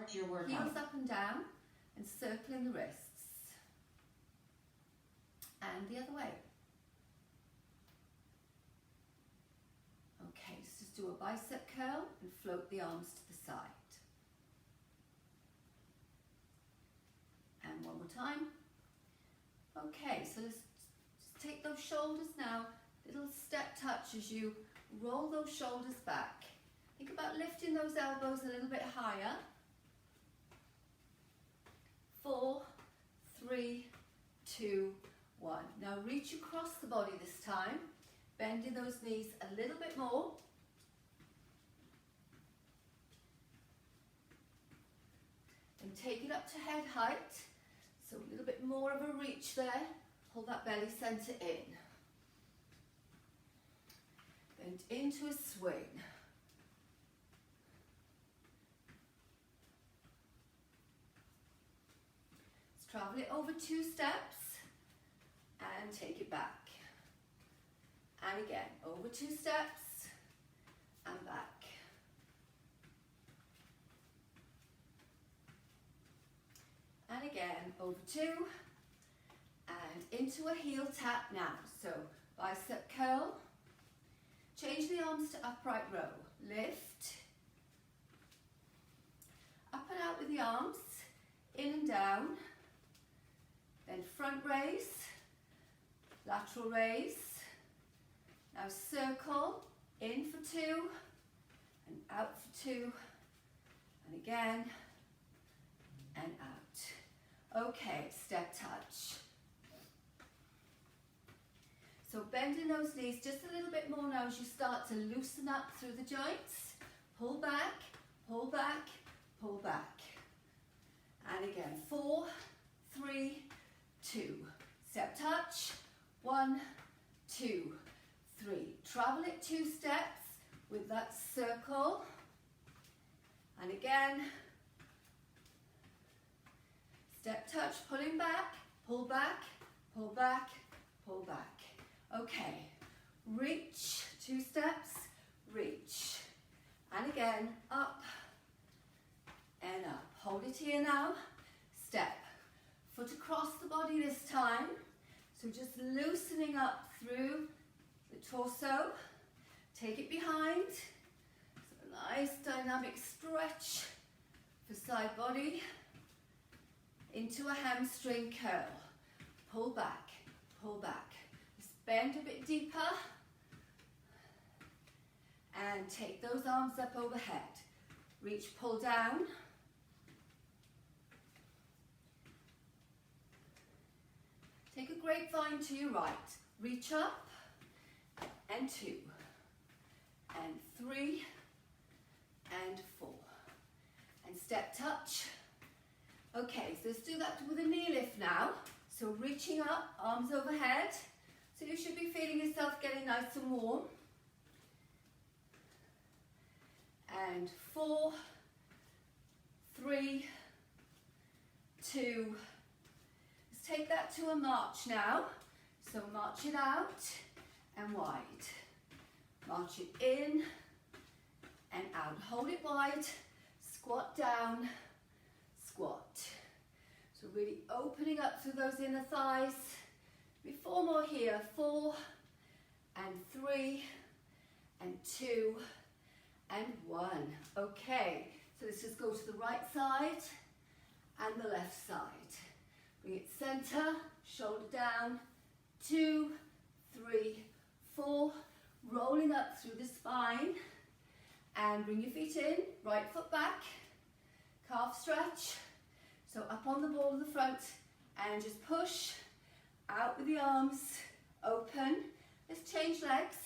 start your workout. Heels up and down and circling the wrists. And the other way. Okay, so just do a bicep curl and float the arms to the side. And one more time. Okay, so let's just take those shoulders now, little step touch as you roll those shoulders back. Think about lifting those elbows a little bit higher. 4, 3, 2, 1. Now reach across the body this time, bending those knees a little bit more. And take it up to head height. So a little bit more of a reach there. Hold that belly center in. Bend into a swing. Let's travel it over 2 steps and take it back. And again, over 2 steps and back. And again, over 2 and into a heel tap now. So bicep curl. Change the arms to upright row. Lift. Up and out with the arms. In and down. Then front raise. Lateral raise. Now circle. In for 2. And out for 2. And again. And out. Okay, step touch. So bending those knees just a little bit more now as you start to loosen up through the joints. Pull back, pull back, pull back. And again, 4, 3, 2. Step touch. 1, 2, 3. Travel it 2 steps with that circle. And again, step touch, pulling back, pull back, pull back, pull back. Okay, reach, 2 steps, reach. And again, up and up. Hold it here now. Step, foot across the body this time. So just loosening up through the torso. Take it behind. So a nice dynamic stretch for side body. Into a hamstring curl. Pull back, pull back. Just bend a bit deeper. And take those arms up overhead. Reach, pull down. Take a grapevine to your right. Reach up. And 2. And 3. And 4. And step touch. Okay, so let's do that with a knee lift now. So reaching up, arms overhead. So you should be feeling yourself getting nice and warm. And 4, 3, 2. Let's take that to a march now. So march it out and wide. March it in and out. Hold it wide. Squat down. Squat. So really opening up through those inner thighs. Maybe 4 more here. 4 and 3 and 2 and 1. Okay, so let's just go to the right side and the left side. Bring it center, shoulder down. 2, 3, 4. Rolling up through the spine. And bring your feet in. Right foot back. Calf stretch. So up on the ball of the front and just push out with the arms, open. Let's change legs.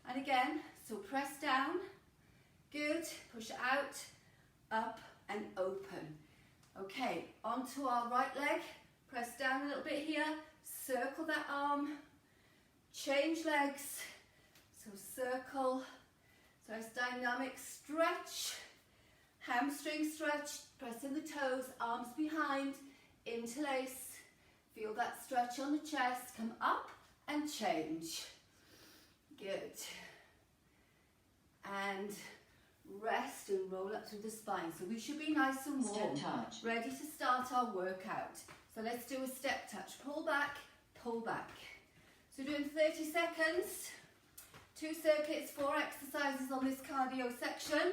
And again, so press down. Good. Push out, up and open. Okay, onto our right leg. Press down a little bit here. Circle that arm. Change legs. So circle. So it's dynamic stretch. Hamstring stretch, pressing the toes, arms behind, interlace. Feel that stretch on the chest. Come up and change. Good. And rest and roll up through the spine. So we should be nice and warm, Step touch. ready to start our workout. So let's do a step touch. Pull back, pull back. So doing 30 seconds, 2 circuits, 4 exercises on this cardio section.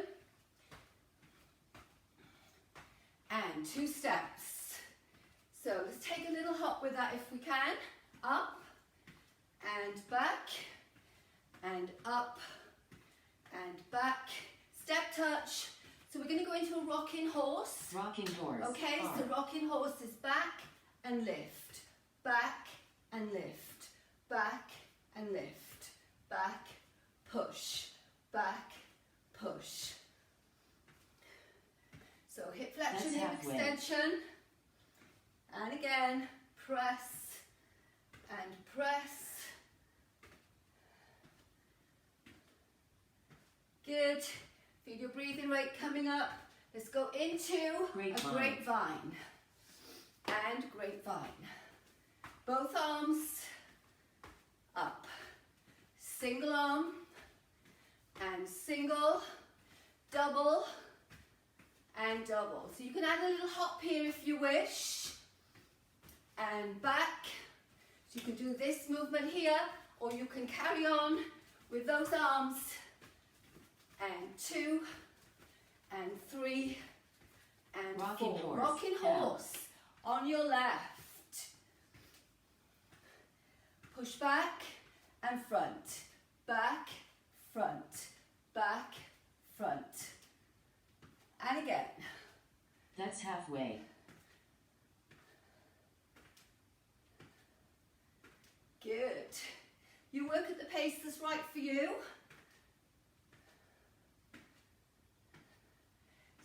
And 2 steps. So let's take a little hop with that if we can. Up and back and up and back. Step touch. So we're going to go into a rocking horse. Rocking horse. Okay, so rocking horse is back and lift, back and lift, back and lift, back, push, back, push. So hip flexion, hip extension, and again, press and press. Good. Feel your breathing rate coming up. Let's go into a grapevine and grapevine. Both arms up. Single arm and single, double and double. So you can add a little hop here if you wish. And back. So you can do this movement here, or you can carry on with those arms. And 2 and 3 and rocking 4. Horse. Rocking horse on your left. Push back and front. Back, front, back, front. And again. That's halfway. Good. You work at the pace that's right for you.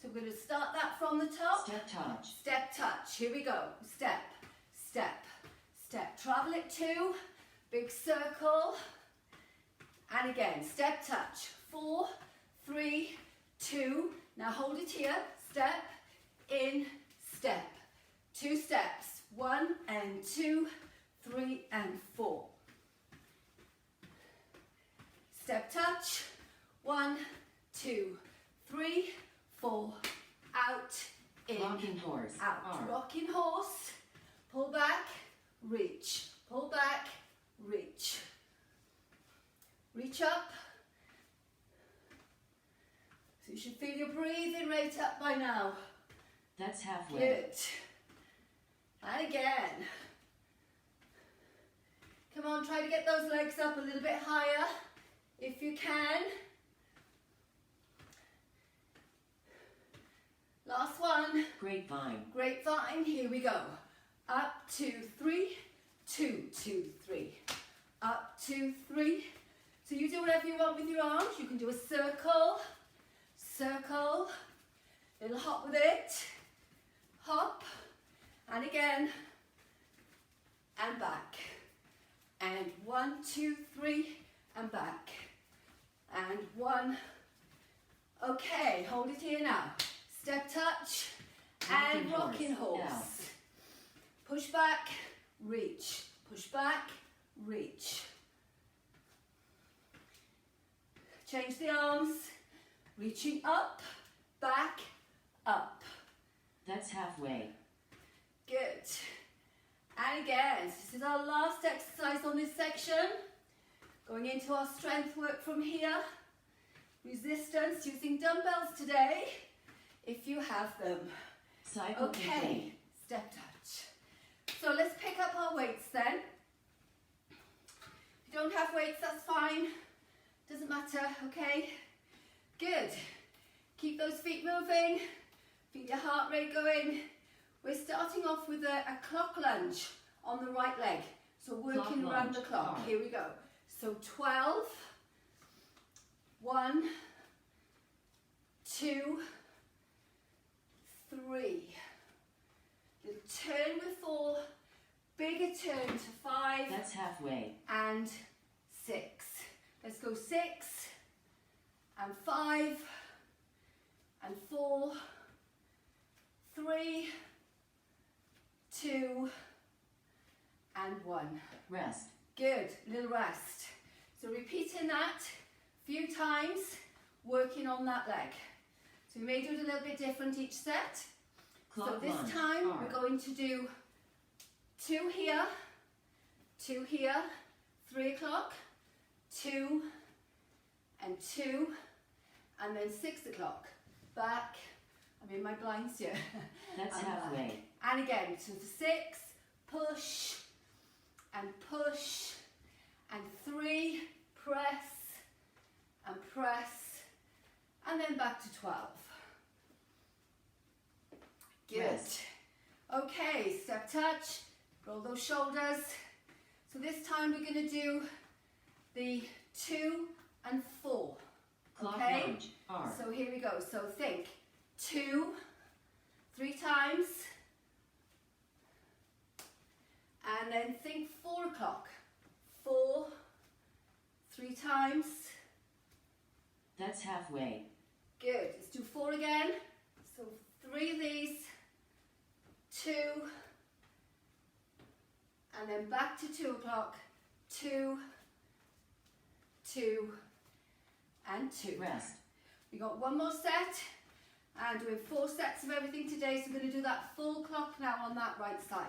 So we're going to start that from the top. Step touch. Step touch. Here we go. Step, step, step. Travel it 2. Big circle. And again, step touch. 4, 3, 2. Now hold it here. Step, in, step. 2 steps. 1 and 2, 3 and 4. Step touch. 1, 2, 3, 4. Out, in, rocking horse. out. R. Rocking horse. Pull back, reach. Pull back, reach. Reach up. So you should feel your breathing rate up by now. That's halfway. Good. And again. Come on, try to get those legs up a little bit higher if you can. Last one. Grapevine. Grapevine, here we go. Up, 2, 3, 2, 2, 3. Up, 2, 3. So you do whatever you want with your arms. You can do a circle, circle, little hop with it, hop, and again, and back. And 1, 2, 3, and back. And 1. Okay, hold it here now. Step touch and rocking horse. Push back, reach. Push back, reach. Change the arms. Reaching up, back, up. That's halfway. Good. And again, this is our last exercise on this section. Going into our strength work from here. Resistance using dumbbells today, if you have them. Cycle okay, complete. Step touch. So let's pick up our weights then. If you don't have weights, that's fine. Doesn't matter, okay? Good. Keep those feet moving. Feel your heart rate going. We're starting off with a clock lunge on the right leg. So working around the clock. Here we go. So 12. 1, 2, 3. Little turn with 4. Bigger turn to 5. That's halfway. And 6. Let's go 6 and 5 and 4, 3, 2 and 1. Rest. Good, little rest. So repeating that a few times, working on that leg. So we may do it a little bit different each set. Clock So this lunge, time R. we're going to do 2 here, 2 here, 3 o'clock, 2 and 2, and then 6 o'clock. Back. I'm in my blinds here. That's And halfway. back. And again, so for 6, push, and push, and 3, press, and then back to 12. Good. Rest. Okay, step touch, roll those shoulders. So this time we're going to do the 2 and 4. Clock Okay? lunge, R. So here we go. So think 2, 3 times, and then think 4 o'clock. 4, 3 times. That's halfway. Good. Let's do 4 again. So 3 of these, 2, and then back to 2 o'clock. 2, 2, and 2. Rest. We got one more set, and doing 4 sets of everything today, so we're going to do that full clock now on that right side.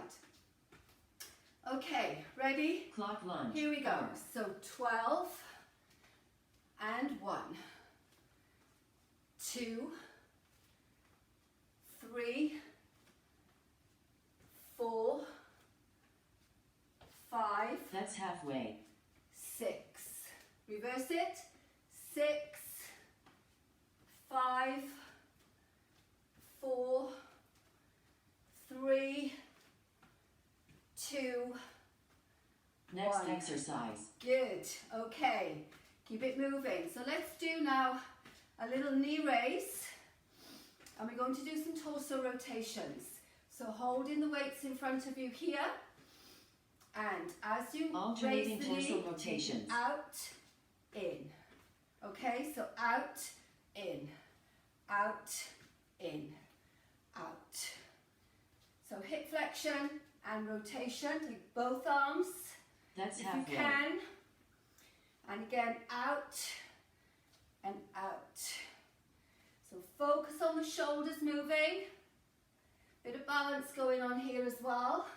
Okay, ready? Clock lunge, Here we go. R. So 12 and 1, 2, 3, 4, 5, That's halfway. 6. Reverse it. 6, 5, 4, 3, 2, Next 1. exercise. Good. Okay. Keep it moving. So let's do now a little knee raise, and we're going to do some torso rotations. So holding the weights in front of you here, and as you Alternating raise the torso knee, rotations. out, in. Okay, so out, in, out, in, out. So hip flexion and rotation. Take both arms That's if halfway. you can. And again, out and out. So focus on the shoulders moving. Bit of balance going on here as well.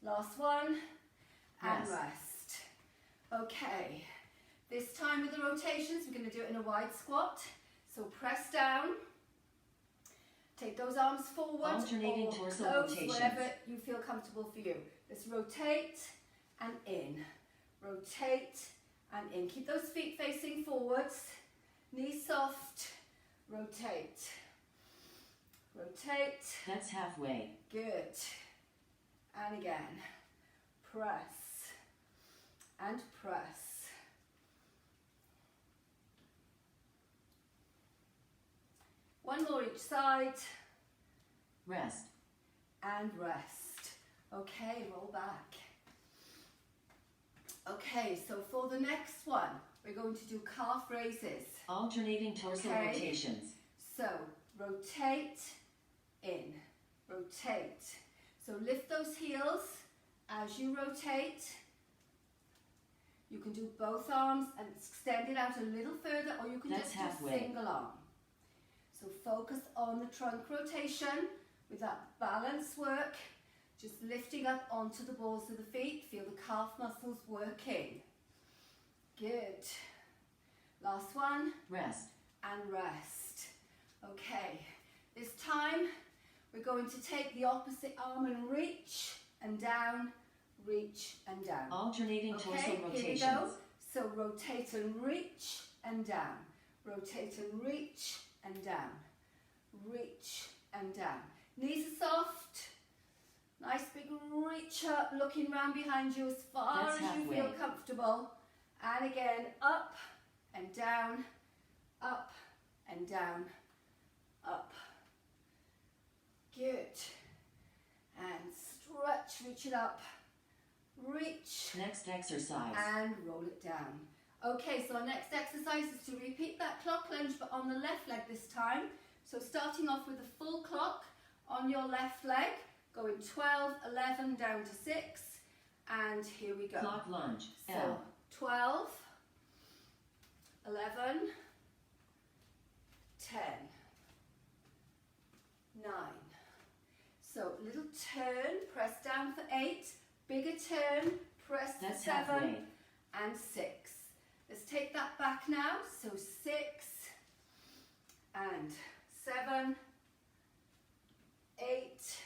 Last one. And Rest. rest. Okay. This time with the rotations, we're going to do it in a wide squat. So press down. Take those arms forward Alternating or torso close, rotations. whatever you feel comfortable for you. Let's rotate and in. Rotate and in. Keep those feet facing forwards. Knees soft. Rotate. Rotate. That's halfway. Good. And again. Press. And press. One more each side. Rest. And rest. Okay, roll back. Okay, so for the next one, we're going to do calf raises. Alternating torso Okay. rotations. So rotate, in, rotate. So lift those heels as you rotate. You can do both arms and extend it out a little further, or you can That's just do halfway. single arm. So focus on the trunk rotation with that balance work, just lifting up onto the balls of the feet. Feel the calf muscles working. Good. Last one. Rest. And rest. Okay, this time we're going to take the opposite arm and reach and down, reach and down. Alternating torso Okay, here we rotations. go. So rotate and reach and down. Rotate and reach and down. Reach and down. Knees are soft. Nice big reach up, looking round behind you as far That's as you halfway. feel comfortable. And again, up and down, up and down, up. Good. And stretch, reach it up. Reach Next exercise. and roll it down. Okay, so our next exercise is to repeat that clock lunge, but on the left leg this time. So starting off with a full clock on your left leg, going 12, 11, down to 6, and here we go. Clock lunge. So L. 12, 11, 10, little turn, press down for 8, bigger turn, press for That's 7, halfway. and 6. Let's take that back now. So 6 and 7, 8.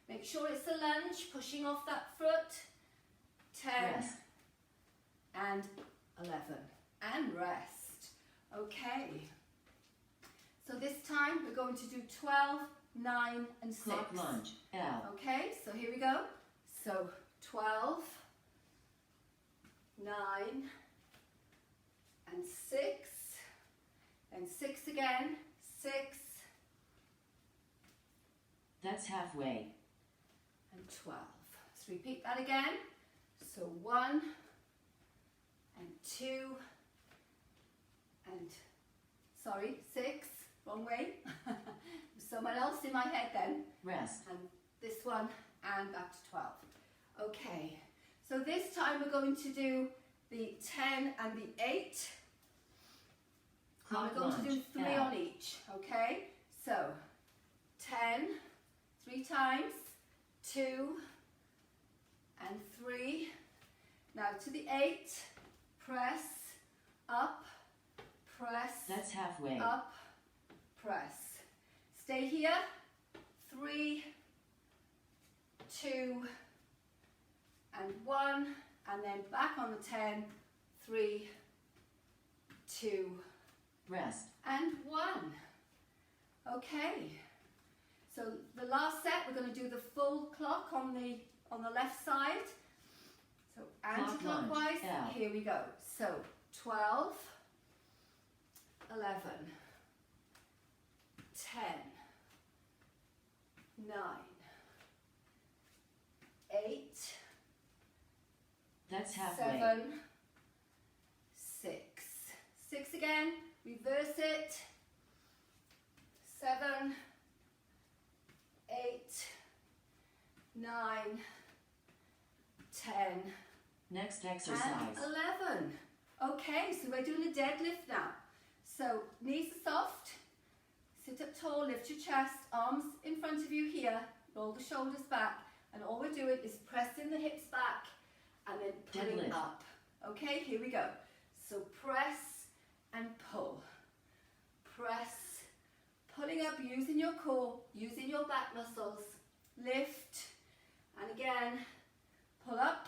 Make sure it's a lunge, pushing off that foot. 10 Rest. and 11. And rest. Okay. So this time we're going to do 12, 9 and 6. Clock lunge. L. Okay, so here we go. So 12, 9 and 6, and 6 again, 6 That's halfway. and 12. Let's repeat that again. So 1 and 2 and, sorry, 6, wrong way. Someone else in my head then. Rest. And this one, and back to 12. Okay, so this time we're going to do the 10 and the 8. Clock We're going to do lunge. 3 L. on each, okay? So, 10, 3 times, 2, and 3. Now to the 8, press, up, press, That's halfway. up, press. Stay here, 3, 2, and 1, and then back on the 10, 3, 2, Rest. and 1. Okay, so the last set we're going to do the full clock on the left side. So anti-clockwise, L. here we go. So 12, 11, 10, 9, 8, That's halfway. 7, 6. 6 again, reverse it. 7, 8, 9, 10, Next and exercise. 11. Okay, so we're doing a deadlift now. So knees are soft, sit up tall, lift your chest, arms in front of you here, roll the shoulders back, and all we're doing is pressing the hips back and then pulling Deadlift. up. Okay, here we go. So press and pull. Press, pulling up, using your core, using your back muscles. Lift, and again, pull up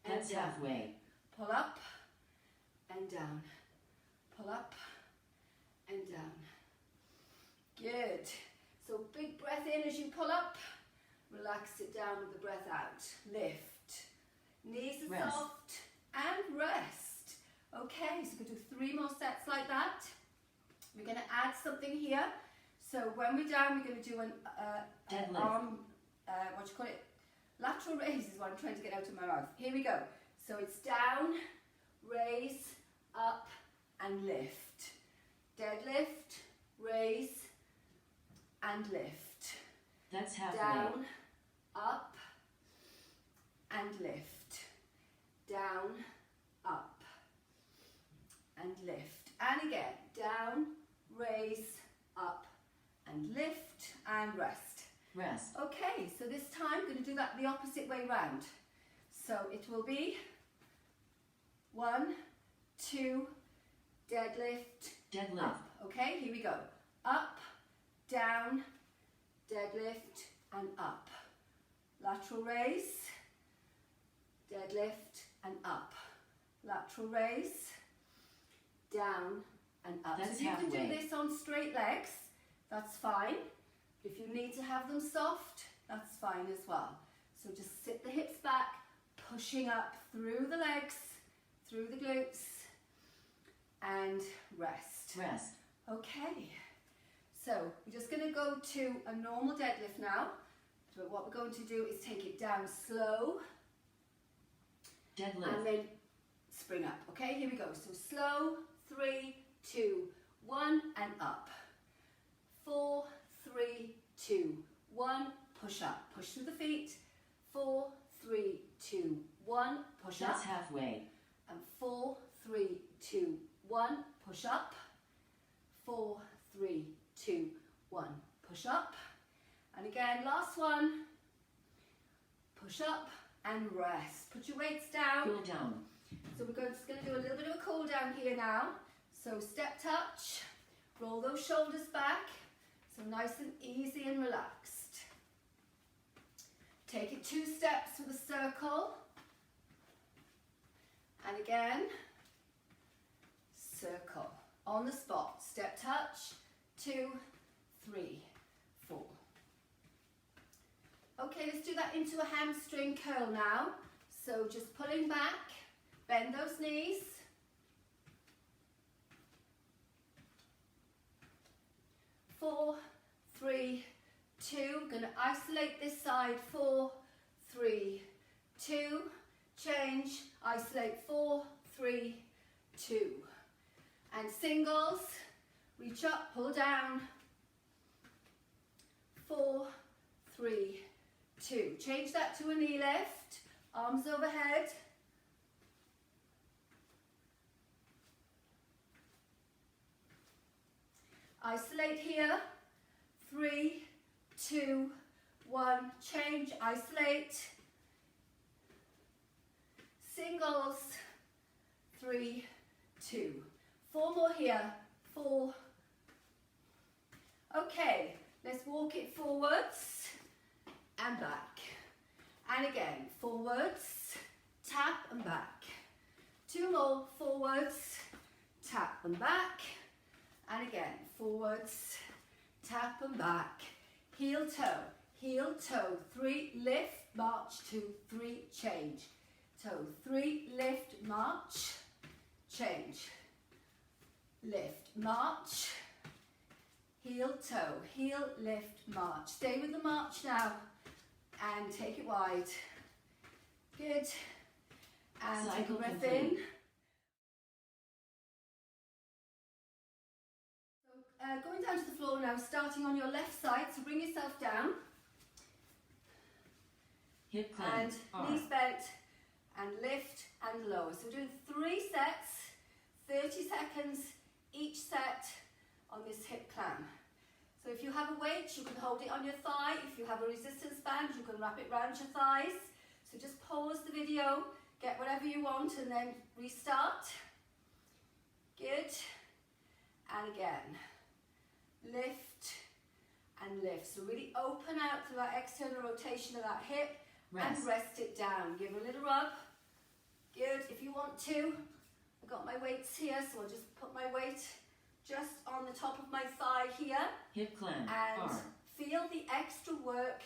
and That's down. halfway. Pull up and down. Pull up and down. Good. So big breath in as you pull up. Relax it down with the breath out. Lift. Knees are Rest. soft and rest. Okay, so we're going to do 3 more sets like that. We're going to add something here. So when we're down, we're going to do an Deadlift. arm, what do you call it? Lateral raise is what I'm trying to get out of my mouth. Here we go. So it's down, raise, up, and lift. Deadlift, raise, and lift. That's halfway. Down, up, and lift. Down, up, and lift. And again, down, raise, up, and lift, and rest. Rest. Okay, so this time we're going to do that the opposite way round. So it will be 1, 2, deadlift, Deadlift. up. Okay, here we go. Up, down, deadlift, and up. Lateral raise, deadlift, and up. Lateral raise, down, and up. That's so if you can halfway. do this on straight legs, that's fine. If you need to have them soft, that's fine as well. So just sit the hips back, pushing up through the legs, through the glutes, and rest. Rest. Okay, so we're just going to go to a normal deadlift now. So what we're going to do is take it down slow Deadlift. and then spring up. Okay, here we go. So slow, 3, 2, 1, and up. 4, 3, 2, 1, push up. Push through the feet. 4, 3, 2, 1, push That's up. halfway. And 4, 3, 2, 1, push up. 4, 3, 2, 1, push up. And again, last one. Push up and rest. Put your weights down. Cool down. So we're just going to do a little bit of a cool down here now. So step touch, roll those shoulders back. So nice and easy and relaxed. Take it 2 steps with a circle. And again, circle. On the spot. Step touch, 2, 3, 4. Okay, let's do that into a hamstring curl now. So just pulling back, bend those knees. Four, 3, 2. Going to isolate this side. 4, 3, 2. Change. Isolate. 4, 3, 2. And singles. Reach up, pull down. 4, 3, 2. Change that to a knee lift. Arms overhead. Isolate here. 3, 2, 1. Change. Isolate. Singles. 3, 2. 4 more here. 4. Okay, let's walk it forwards and back. And again, forwards, tap and back. 2 more, forwards, tap and back. And again, forwards, tap and back. Heel toe, 3, lift, march, 2, 3, change. Toe, 3, lift, march, change. Lift, march, heel, toe, heel, lift, march. Stay with the march now and take it wide. Good. And take a breath in. Going down to the floor now, starting on your left side, so bring yourself down. Hip clam. And knees bent, and lift and lower. So we're doing 3 sets, 30 seconds each set on this hip clam. So if you have a weight, you can hold it on your thigh. If you have a resistance band, you can wrap it around your thighs. So just pause the video, get whatever you want, and then restart. Good. And again. Lift and lift. So really open out through that external rotation of that hip and rest it down. Give a little rub. Good. If you want to, I've got my weights here, so I'll just put my weight just on the top of my thigh here. Hip clam. And feel the extra work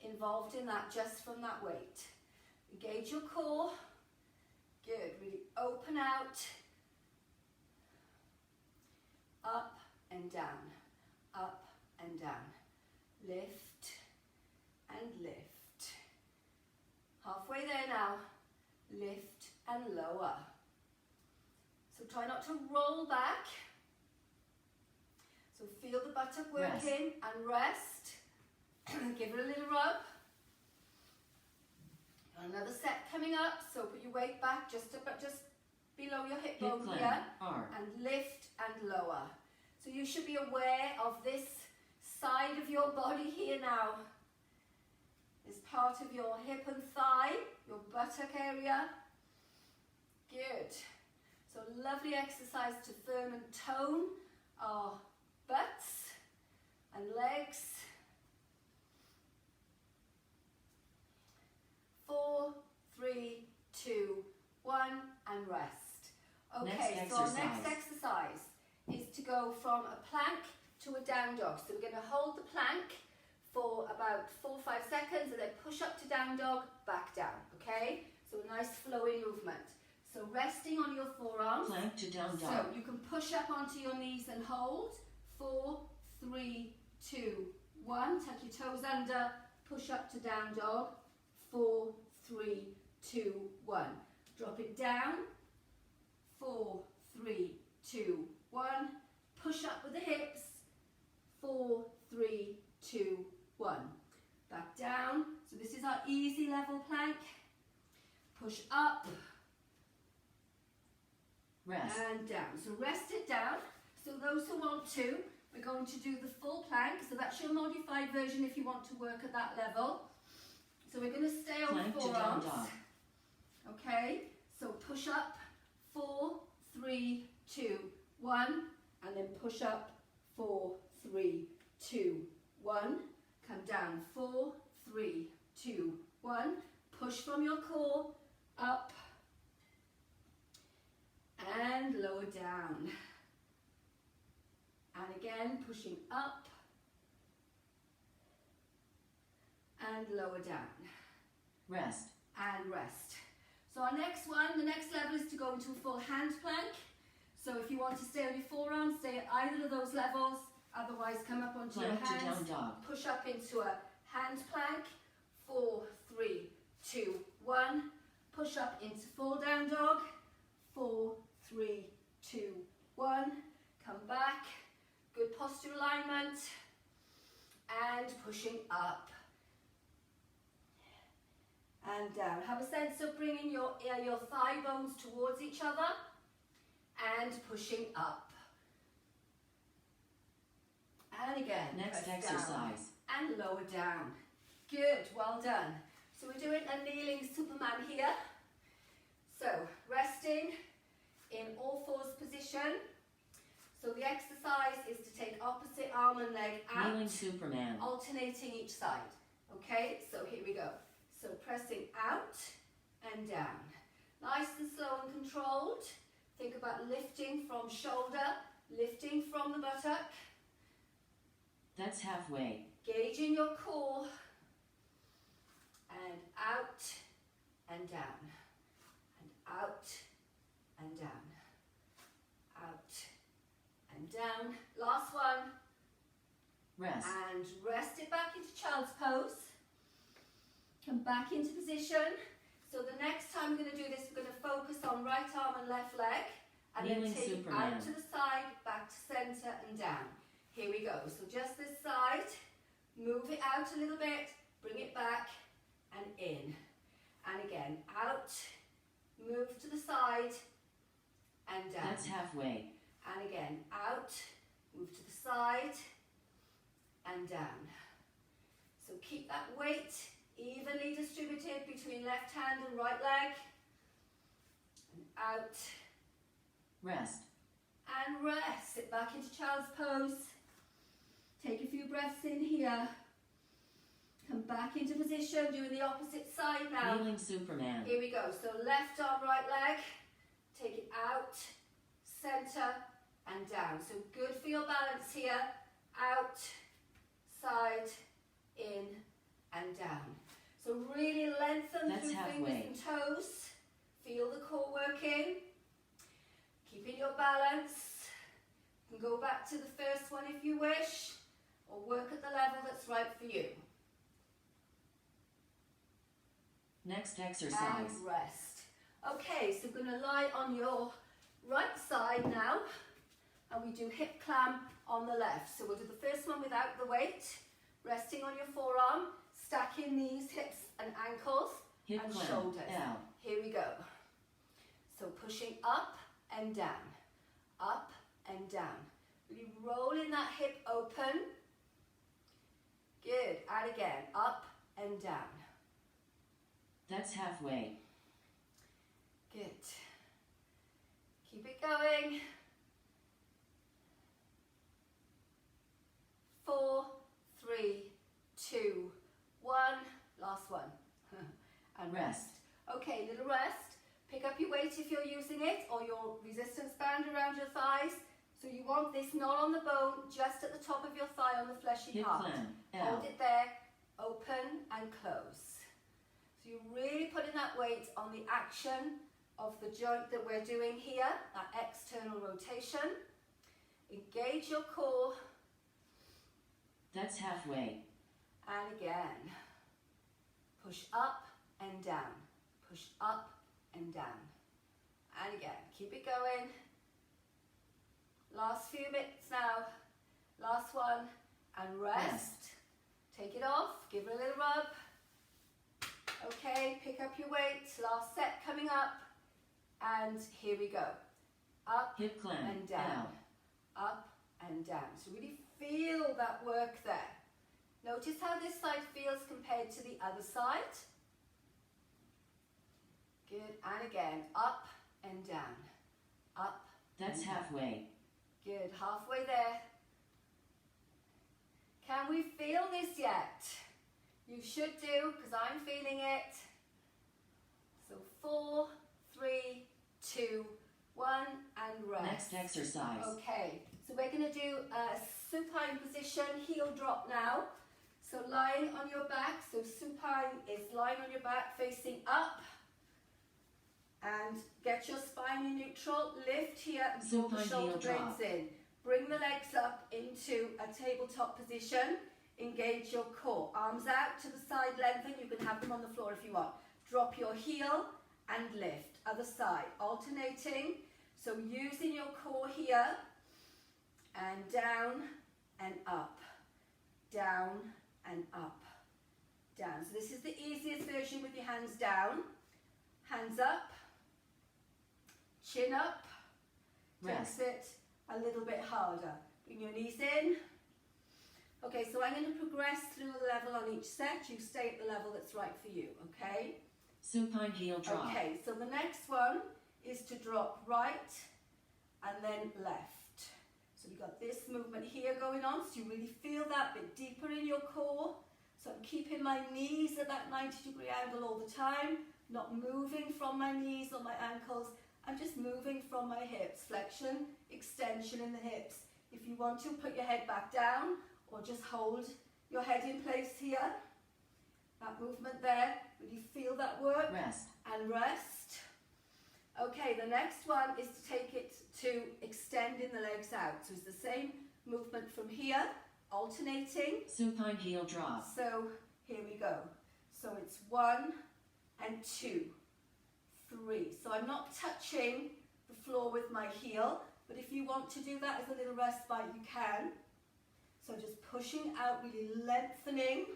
involved in that just from that weight. Engage your core. Good. Really open out. Up and down. Up and down. Lift and lift. Halfway there now. Lift and lower. So try not to roll back. So feel the buttock working and rest. Give it a little rub. Another set coming up. So put your weight back just below your hip bone here. And lift and lower. So you should be aware of this side of your body here now. This part of your hip and thigh, your buttock area. Good. So lovely exercise to firm and tone our butts and legs. 4, 3, 2, 1, and rest. Okay, so our next exercise is to go from a plank to a down dog. So we're going to hold the plank for about 4 or 5 seconds and then push up to down dog, back down, okay? So a nice flowing movement. So resting on your forearms. Plank to down dog. So you can push up onto your knees and hold. 4, 3, 2, 1. Tuck your toes under, push up to down dog. 4, 3, 2, 1. Drop it down. 4, 3, 2, 1. Push up with the hips. 4, 3, 2, 1. Back down. So this is our easy level plank. Push up. Rest. And down. So rest it down. So those who want to, we're going to do the full plank. So that's your modified version if you want to work at that level. So we're going to stay on Plank to down forearms. dog. Okay, so push up, 4, 3, 2, 1, and then push up, 4, 3, 2, 1. Come down, 4, 3, 2, 1. Push from your core, up, and lower down. And again, pushing up, and lower down. Rest. And rest. So our next one, the next level is to go into a full hand plank. So if you want to stay on your forearms, stay at either of those levels. Otherwise, come up onto your Plank to hands. down dog. Push up into a hand plank. 4, 3, 2, 1. Push up into full down dog. 4, 3, 2, 1. Come back. Good posture alignment. And pushing up. And down. Have a sense of bringing your thigh bones towards each other and pushing up. And again, Next press exercise. down and lower down. Good, well done. So we're doing a kneeling Superman here. So resting in all fours position. So the exercise is to take opposite arm and leg out, Kneeling Superman. alternating each side. Okay, so here we go. So pressing out and down. Nice and slow and controlled. Think about lifting from shoulder, lifting from the buttock. That's halfway. Gauging your core. And out and down. And out and down. Out and down. Last one. Rest. And rest it back into child's pose. Come back into position. So the next time we're going to do this, we're going to focus on right arm and left leg. And Kneeling then take Superman. it out to the side, back to centre and down. Here we go. So just this side. Move it out a little bit. Bring it back and in. And again, out. Move to the side and down. That's halfway. And again, out. Move to the side and down. So keep that weight evenly distributed between left hand and right leg. And out. Rest. And rest. Sit back into child's pose. Take a few breaths in here. Come back into position, doing the opposite side now. Kneeling Superman. Here we go. So left arm, right leg. Take it out, center, and down. So good for your balance here. Out, side, in, and down. So really lengthen That's through halfway. fingers and toes. Feel the core working. Keeping your balance. You can go back to the first one if you wish, or work at the level that's right for you. Next exercise. And rest. Okay, so we're going to lie on your right side now, and we do hip clam on the left. So we'll do the first one without the weight, resting on your forearm, stacking knees, hips and ankles, Hip and clam. shoulders. L. Here we go. So pushing up and down, up and down. Really rolling that hip open. Good, and again, up and down. That's halfway. Good. Keep it going. 4, 3, 2, 1. Last one. And rest. Okay, little rest. Pick up your weight if you're using it, or your resistance band around your thighs. So you want this not on the bone, just at the top of your thigh on the fleshy Hip part. clam. Hold L. it there, open and close. So you're really putting that weight on the action of the joint that we're doing here, that external rotation. Engage your core. That's halfway. And again. Push up and down. Push up and down. And again, keep it going. Last few minutes now. Last one. And rest. Take it off. Give it a little rub. Okay, pick up your weight. Last set coming up. And here we go. Up Hip clam. and down. L. Up and and down. So really feel that work there. Notice how this side feels compared to the other side. Good, and again, up and down, up. That's halfway. Good, halfway there. Can we feel this yet? You should do, because I'm feeling it. So 4, 3, 2, 1, and rest. Next exercise. Okay, so we're going to do a supine position, heel drop now. So lying on your back, so supine is lying on your back facing up. And get your spine in neutral, lift here and pull the Supine shoulder heel drop. blades in. Bring the legs up into a tabletop position. Engage your core. Arms out to the side, lengthen. You can have them on the floor if you want. Drop your heel and lift. Other side, alternating. So using your core here and down and up. Down and up. Down. So this is the easiest version with your hands down. Hands up. Chin up. Rest. Takes it a little bit harder. Bring your knees in. Okay, so I'm going to progress through the level on each set. You stay at the level that's right for you, okay? Supine heel drop. Okay, so the next one is to drop right and then left. So we've got this movement here going on, so you really feel that bit deeper in your core. So I'm keeping my knees at that 90-degree angle all the time, not moving from my knees or my ankles. I'm just moving from my hips, flexion, extension in the hips. If you want to, put your head back down or just hold your head in place here. That movement there, really feel that work. Rest. And rest. Okay, the next one is to take it to extending the legs out. So it's the same movement from here, alternating. Supine heel drop. So here we go. So it's 1 and 2. 3. So I'm not touching the floor with my heel, but if you want to do that as a little respite, you can. So just pushing out, really lengthening.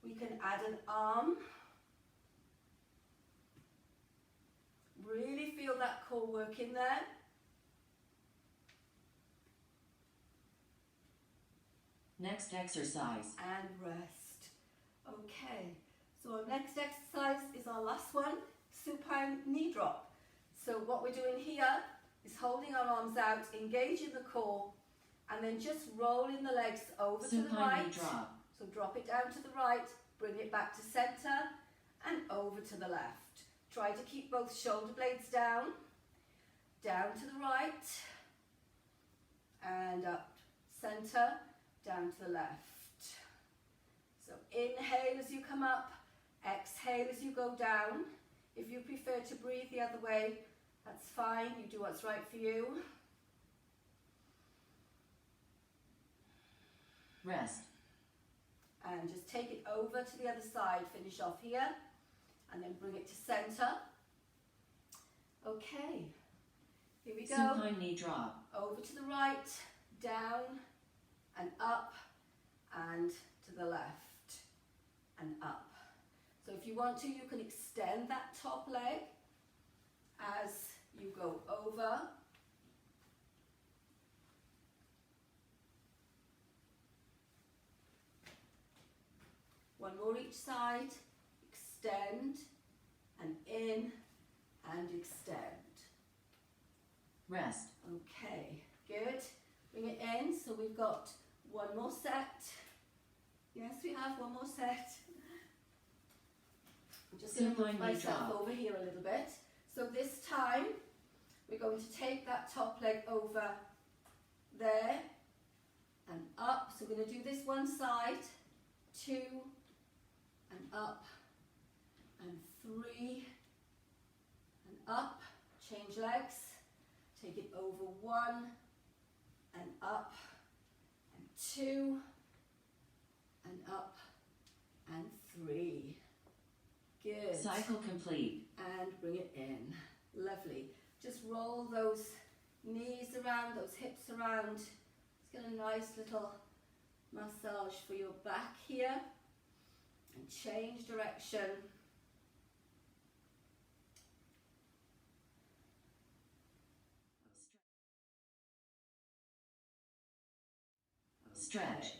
We can add an arm. Really feel that core work in there. Next exercise. And rest. Okay. So our next exercise is our last one, supine knee drop. So what we're doing here is holding our arms out, engaging the core, and then just rolling the legs over to the Supine right. knee drop. So drop it down to the right, bring it back to center, and over to the left. Try to keep both shoulder blades down to the right, and up, center, down to the left. So inhale as you come up, exhale as you go down. If you prefer to breathe the other way, that's fine. You do what's right for you. Rest. And just take it over to the other side. Finish off here. And then bring it to center. Okay. Here we go. Supine knee drop. Over to the right, down, and up, and to the left, and up. So if you want to, you can extend that top leg as you go over. One more each side. Extend, and in, and extend. Rest. Okay, good. Bring it in. So we've got one more set. Yes, we have one more set. I'm just going to move myself over here a little bit. So this time, we're going to take that top leg over there and up. So we're going to do this one side, 2, and up, and 3, and up. Change legs. Take it over 1, and up, and 2, and up, and 3. Good. Cycle complete. And bring it in. Lovely. Just roll those knees around, those hips around. Just get a nice little massage for your back here. And change direction. Stretch. Okay.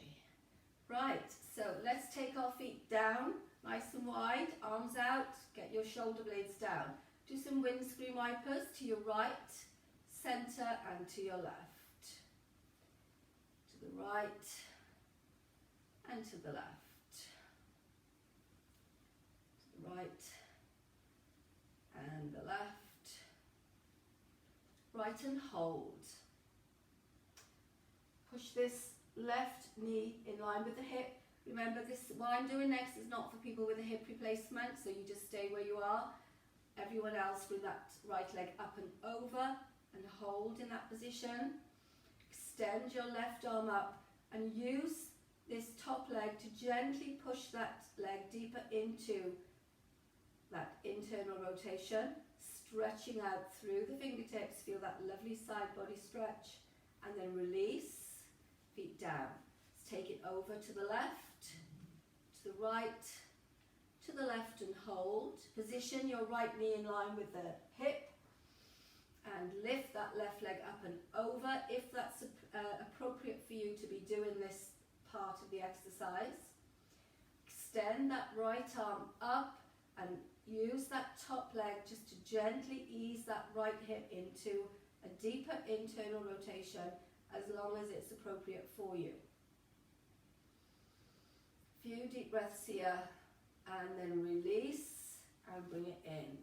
Right, so let's take our feet down, nice and wide, arms out, get your shoulder blades down. Do some windscreen wipers to your right, centre and to your left. To the right and to the left. To the right and the left. Right and hold. Push this left knee in line with the hip. Remember this, what I'm doing next is not for people with a hip replacement, so you just stay where you are. Everyone else bring that right leg up and over and hold in that position. Extend your left arm up and use this top leg to gently push that leg deeper into that internal rotation, stretching out through the fingertips. Feel that lovely side body stretch, and then release, feet down. Let's take it over to the left, to the right, to the left and hold. Position your right knee in line with the hip and lift that left leg up and over if that's appropriate for you to be doing this part of the exercise. Extend that right arm up and use that top leg just to gently ease that right hip into a deeper internal rotation as long as it's appropriate for you. Few deep breaths here and then release and bring it in.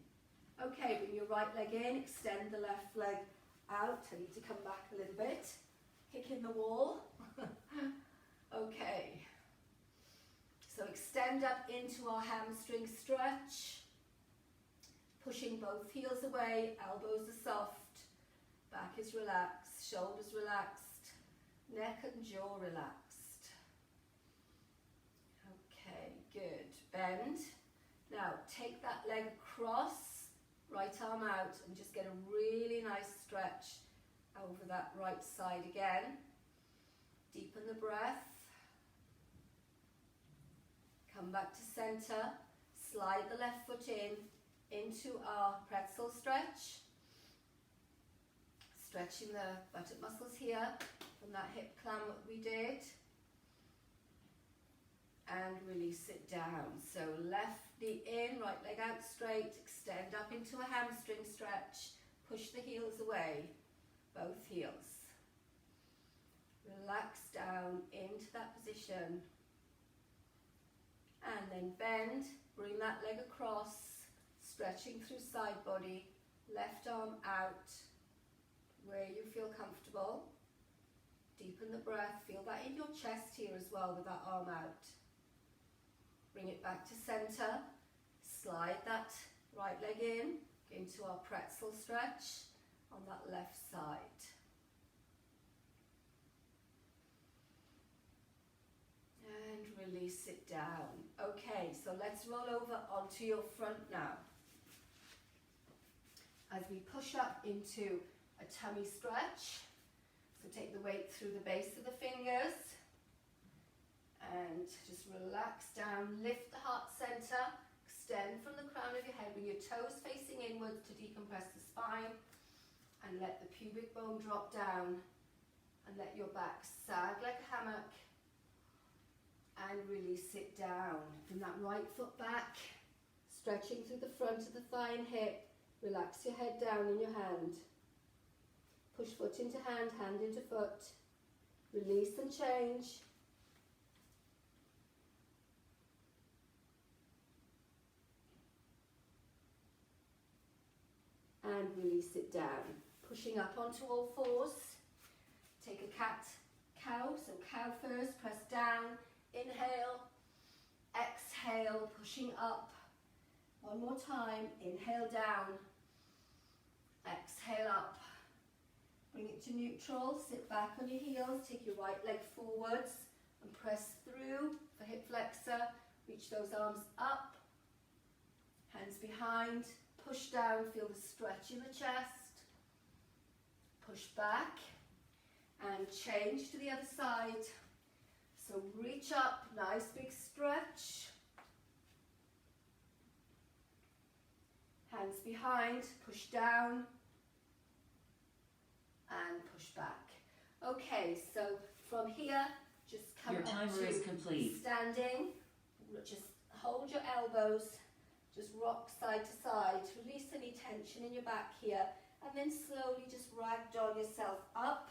Okay, bring your right leg in, extend the left leg out. I need to come back a little bit. Kicking the wall. Okay. So extend up into our hamstring stretch. Pushing both heels away, elbows are soft, back is relaxed, shoulders relaxed, neck and jaw relaxed. Okay, good. Bend. Now take that leg across, right arm out, and just get a really nice stretch over that right side again. Deepen the breath. Come back to center. Slide the left foot in into our pretzel stretch. Stretching the buttock muscles here from that hip clam that we did. And release it down. So left knee in, right leg out straight, extend up into a hamstring stretch, push the heels away, both heels. Relax down into that position. And then bend, bring that leg across, stretching through side body, left arm out, where you feel comfortable. Deepen the breath, feel that in your chest here as well with that arm out. Bring it back to center, slide that right leg in, into our pretzel stretch on that left side. And release it down. Okay, so let's roll over onto your front now. As we push up into a tummy stretch, so take the weight through the base of the fingers and just relax down, lift the heart center, extend from the crown of your head, bring your toes facing inwards to decompress the spine, and let the pubic bone drop down, and let your back sag like a hammock, and release it down. Bring that right foot back, stretching through the front of the thigh and hip, relax your head down in your hand. Push foot into hand, hand into foot, release and change. And release it down. Pushing up onto all fours. Take a cat-cow, so cow first, press down, inhale, exhale, pushing up. One more time, inhale down, exhale up. Bring it to neutral, sit back on your heels, take your right leg forwards and press through for hip flexor. Reach those arms up, hands behind. Push down, feel the stretch in the chest. Push back and change to the other side. So reach up, nice big stretch. Hands behind, push down and push back. Okay, so from here, Just come Your up timer to is complete. standing. Just hold your elbows. Just rock side to side. Release any tension in your back here. And then slowly just ragdoll yourself up.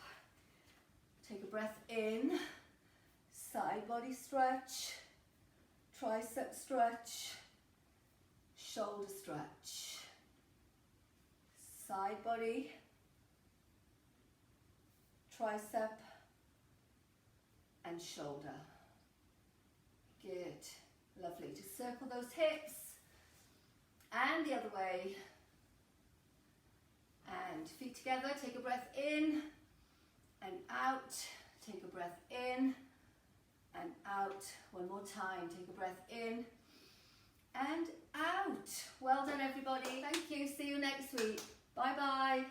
Take a breath in. Side body stretch. Tricep stretch. Shoulder stretch. Side body. Tricep. And shoulder. Good. Lovely. Just circle those hips. And the other way. And feet together. Take a breath in and out. Take a breath in and out. One more time. Take a breath in and out. Well done, everybody. Thank you. See you next week. Bye-bye.